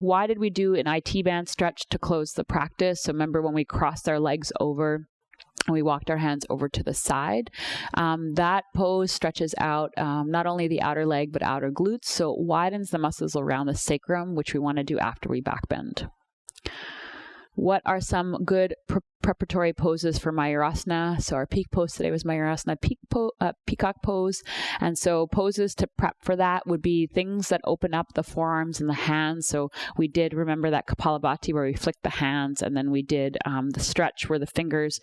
why did we do an IT band stretch to close the practice? So remember when we crossed our legs over and we walked our hands over to the side, that pose stretches out not only the outer leg, but outer glutes. So it widens the muscles around the sacrum, which we want to do after we back bend. What are some good preparatory poses for Mayurasana? So our peak pose today was Mayurasana Peacock Pose. And so poses to prep for that would be things that open up the forearms and the hands. So we did, remember that Kapalabhati where we flicked the hands, and then we did the stretch where the fingers,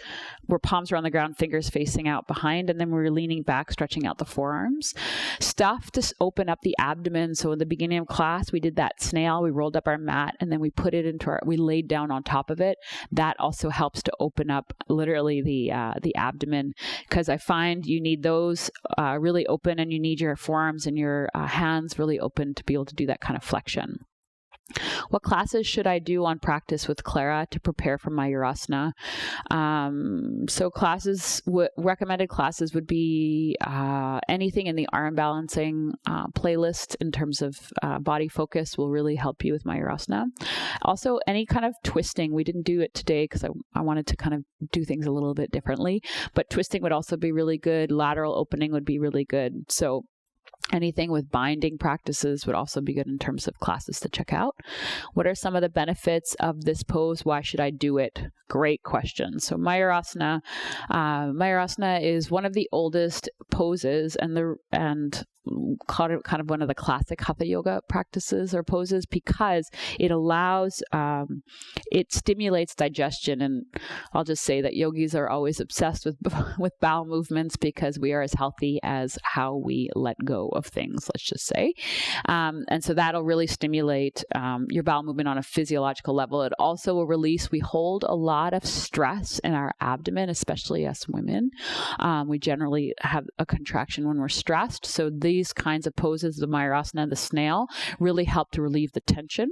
where palms were on the ground, fingers facing out behind, and then we were leaning back, stretching out the forearms. Stuff to open up the abdomen. So in the beginning of class, we did that snail, we rolled up our mat, and then we put it into we laid down on top of it. That also helps to open up literally the abdomen, because I find you need those really open, and you need your forearms and your hands really open to be able to do that kind of flexion. What classes should I do on practice with Clara to prepare for Mayurasana? So classes, recommended classes would be anything in the arm balancing playlist in terms of body focus will really help you with Mayurasana. Also, any kind of twisting. We didn't do it today because I wanted to kind of do things a little bit differently, but twisting would also be really good. Lateral opening would be really good. So anything with binding practices would also be good in terms of classes to check out. What are some of the benefits of this pose? Why should I do it? Great question. So Mayurasana is one of the oldest poses and kind of one of the classic Hatha yoga practices or poses, because it allows, it stimulates digestion. And I'll just say that yogis are always obsessed with bowel movements, because we are as healthy as how we let go of things, let's just say. And so that'll really stimulate your bowel movement on a physiological level. It also will release, we hold a lot of stress in our abdomen, especially us women. We generally have a contraction when we're stressed. So these kinds of poses, the Mayurasana, the snail, really help to relieve the tension.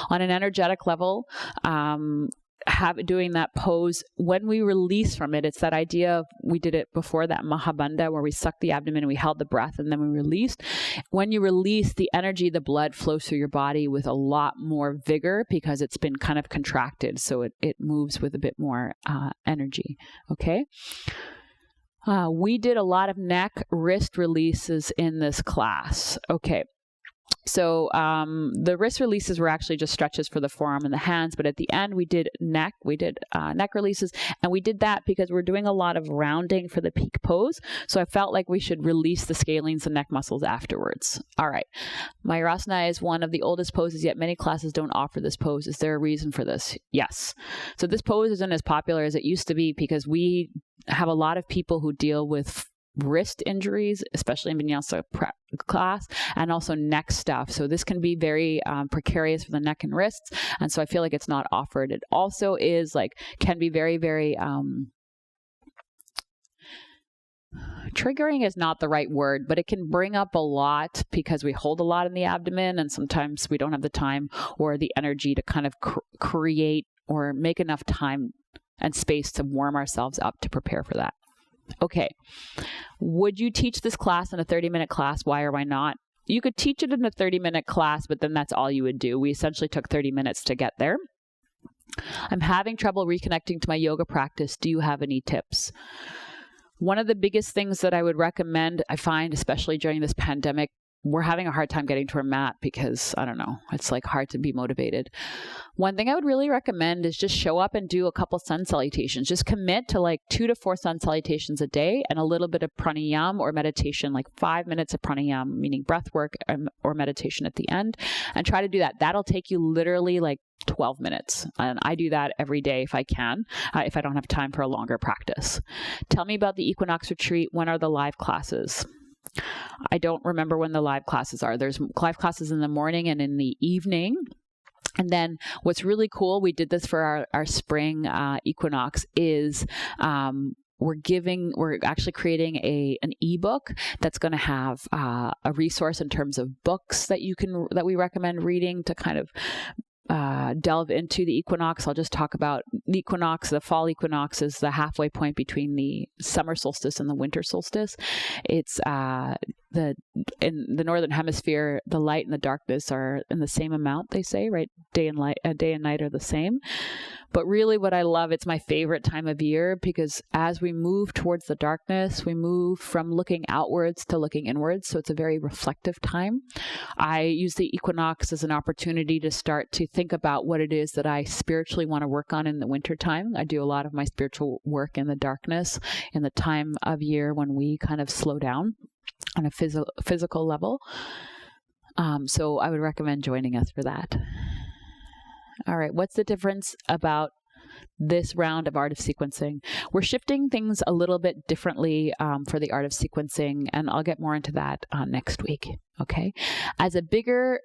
On an energetic level, doing that pose, when we release from it, it's that idea of, we did it before, that Mahabandha, where we sucked the abdomen and we held the breath and then we released. When you release, the energy, the blood flows through your body with a lot more vigor, because it's been kind of contracted. So it moves with a bit more energy. Okay. We did a lot of neck, wrist releases in this class. Okay. So the wrist releases were actually just stretches for the forearm and the hands, but at the end we did neck releases, and we did that because we're doing a lot of rounding for the peak pose. So I felt like we should release the scalenes and neck muscles afterwards. All right. Mayurasana is one of the oldest poses, yet many classes don't offer this pose. Is there a reason for this? Yes. So this pose isn't as popular as it used to be, because we have a lot of people who deal with wrist injuries, especially in vinyasa class, and also neck stuff. So this can be very precarious for the neck and wrists. And so I feel like it's not offered. It also is can be very, very, triggering is not the right word, but it can bring up a lot, because we hold a lot in the abdomen, and sometimes we don't have the time or the energy to kind of create or make enough time and space to warm ourselves up to prepare for that. Okay. Would you teach this class in a 30-minute class? Why or why not? You could teach it in a 30-minute class, but then that's all you would do. We essentially took 30 minutes to get there. I'm having trouble reconnecting to my yoga practice. Do you have any tips? One of the biggest things that I would recommend, I find, especially during this pandemic, we're having a hard time getting to our mat because, I don't know, it's hard to be motivated. One thing I would really recommend is just show up and do a couple sun salutations. Just commit to 2 to 4 sun salutations a day, and a little bit of pranayama or meditation, 5 minutes of pranayama, meaning breath work or meditation at the end, and try to do that. That'll take you literally 12 minutes. And I do that every day if I can, if I don't have time for a longer practice. Tell me about the Equinox retreat. When are the live classes? I don't remember when the live classes are. There's live classes in the morning and in the evening. And then what's really cool, we did this for our spring equinox, is we're actually creating an ebook that's going to have a resource in terms of books that we recommend reading to kind of delve into the equinox. I'll just talk about the equinox. The fall equinox is the halfway point between the summer solstice and the winter solstice. It's in the northern hemisphere, the light and the darkness are in the same amount, they say, right? Day and night are the same. But really what I love, it's my favorite time of year, because as we move towards the darkness, we move from looking outwards to looking inwards. So it's a very reflective time. I use the equinox as an opportunity to start to think about what it is that I spiritually want to work on in the wintertime. I do a lot of my spiritual work in the darkness, in the time of year when we kind of slow down on a physical level. So I would recommend joining us for that. All right. What's the difference about this round of Art of Sequencing? We're shifting things a little bit differently for the Art of Sequencing, and I'll get more into that next week. Okay. As a bigger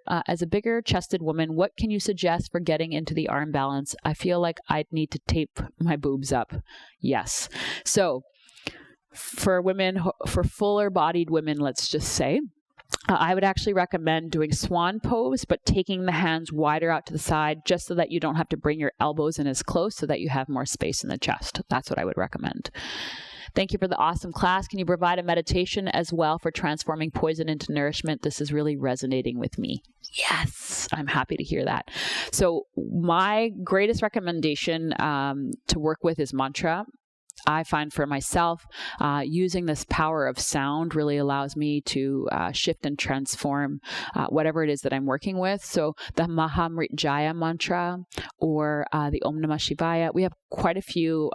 chested woman, what can you suggest for getting into the arm balance? I feel like I'd need to tape my boobs up. Yes. So for women, for fuller bodied women, let's just say, I would actually recommend doing swan pose, but taking the hands wider out to the side, just so that you don't have to bring your elbows in as close, so that you have more space in the chest. That's what I would recommend. Thank you for the awesome class. Can you provide a meditation as well for transforming poison into nourishment? This is really resonating with me. Yes, I'm happy to hear that. So my greatest recommendation to work with is mantra. I find for myself, using this power of sound really allows me to shift and transform whatever it is that I'm working with. So the Mahamrityunjaya mantra or the Om Namah Shivaya, we have quite a few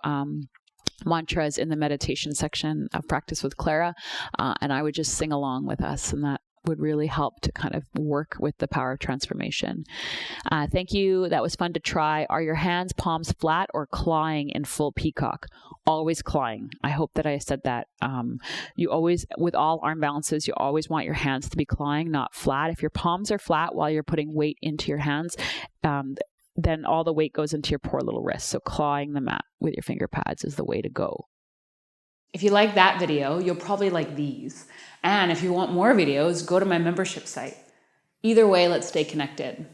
mantras in the meditation section of Practice with Clara, and I would just sing along with us, and that would really help to kind of work with the power of transformation. Thank you. That was fun to try. Are your hands, palms flat or clawing in full peacock? Always clawing. I hope that I said that. You always, with all arm balances, you always want your hands to be clawing, not flat. If your palms are flat while you're putting weight into your hands, then all the weight goes into your poor little wrists. So clawing the mat with your finger pads is the way to go. If you like that video, you'll probably like these. And if you want more videos, go to my membership site. Either way, let's stay connected.